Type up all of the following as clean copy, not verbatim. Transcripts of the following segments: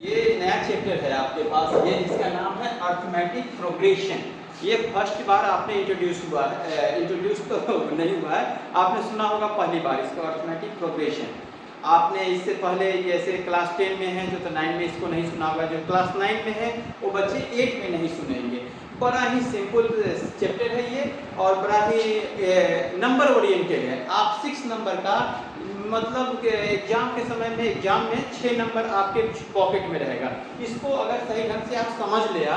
ये नया चैप्टर है आपके पास, ये जिसका नाम है अर्थमेटिक प्रोग्रेशन। ये फर्स्ट बार आपने इंट्रोड्यूस तो नहीं हुआ है, आपने सुना होगा पहली बार इसको अर्थमेटिक प्रोग्रेशन। आपने इससे पहले जैसे क्लास 10 में है जो तो 9 में इसको नहीं सुना होगा, जो क्लास 9 में है वो बच्चे 8 में नहीं सुनेंगे। बड़ा ही सिंपल चैप्टर है ये और बड़ा ही नंबर ओरिएंटेड है। आप 6 नंबर का मतलब एग्जाम के समय में एग्जाम में 6 नंबर आपके पॉकेट में रहेगा। इसको अगर सही ढंग से आप समझ लिया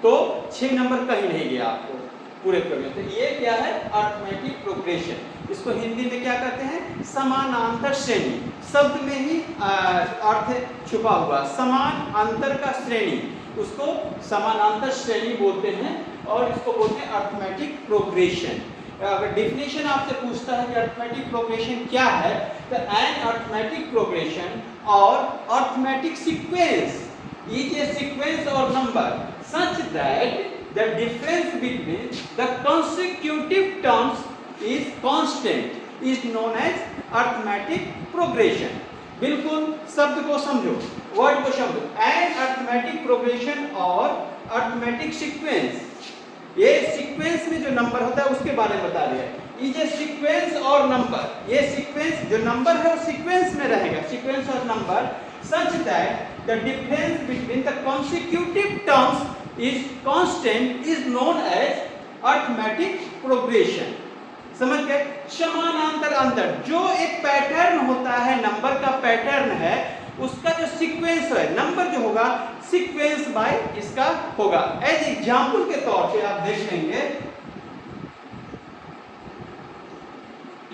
तो 6 नंबर कहीं नहीं गया आपको पूरे प्रोग्राम। तो ये क्या है अर्थमेटिक प्रोग्रेशन, इसको हिंदी में क्या कहते हैं समानांतर श्रेणी। शब्द में ही अर्थ छुपा हुआ, समान अंतर का श्रेणी, उसको समानांतर श्रेणी बोलते हैं और इसको बोलते हैं अर्थमेटिक प्रोग्रेशन। अगर डिफिनेशन आपसे पूछता है कि अर्थमेटिक प्रोग्रेशन क्या है, तो एन अर्थमेटिक प्रोग्रेशन और arithmetic sequence is a sequence और number such that the difference between the consecutive terms is constant is known as arithmetic progression। बिल्कुल शब्द को समझो, वर्ड को समझो। एन अर्थमेटिक प्रोग्रेशन और अर्थमेटिक सीक्वेंस, ये सीक्वेंस में जो नंबर होता है उसके बारे में बता दिया। ये सीक्वेंस और नंबर, ये सीक्वेंस जो नंबर है वो सीक्वेंस में रहेगा, सीक्वेंस और number such that the difference between the consecutive terms is constant is known as arithmetic progression। समझ गए? समानांतर अंतर, जो एक पैटर्न होता है, नंबर का पैटर्न है, उसका जो सीक्वेंस है, नंबर जो होगा सीक्वेंस बाय इसका होगा। एज एग्जांपल के तौर पे आप देख लेंगे,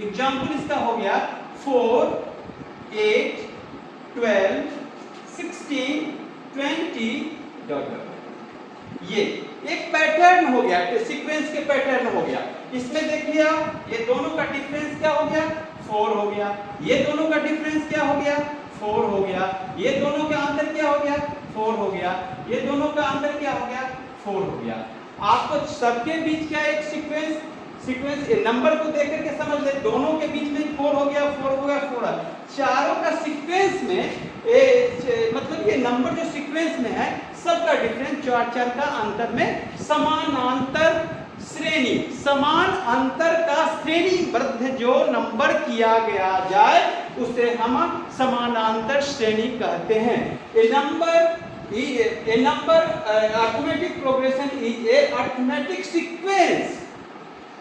एग्जांपल इसका हो गया 4 8 12 16 20 ये एक पैटर्न हो गया, सीक्वेंस के पैटर्न हो गया। इसमें देखिए ये दोनों का डिफरेंस क्या हो गया 4 हो गया, ये दोनों का डिफरेंस क्या हो गया 4 हो गया, ये दोनों का अंतर क्या हो गया 4 हो गया, ये दोनों का अंतर क्या हो गया 4 हो गया। आपको सबके बीच क्या एक सीक्वेंस नंबर को देख करके समझ ले, दोनों के बीच में 4 हो गया 4 हो गया 4 है। चारों का सीक्वेंस में मतलब ये नंबर जो सीक्वेंस में है सबका डिफरेंस 4 का अंतर में समानांतर श्रेणी, समान अंतर का श्रेणीबद्ध जो नंबर किया गया जाए उसे हम समानांतर श्रेणी कहते हैं। A number arithmetic progression is a arithmetic sequence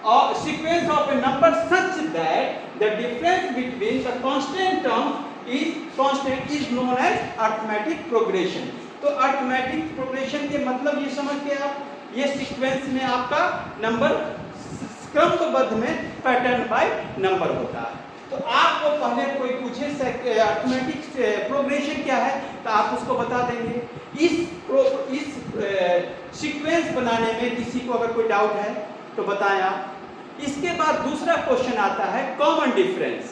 or sequence of a number such that the difference between the constant terms is known as arithmetic progression। तो अर्थमेटिक प्रोग्रेशन के मतलब ये समझ के आप, ये सीक्वेंस में आपका नंबर क्रमबद्ध में पैटर्न बाय नंबर होता है। तो आपको पहले कोई पूछे अर्थमेटिक प्रोग्रेशन क्या है तो आप उसको बता देंगे। इस सीक्वेंस बनाने में किसी को अगर कोई डाउट है तो बताएं आप। इसके बाद दूसरा क्वेश्चन आता है कॉमन डिफरेंस।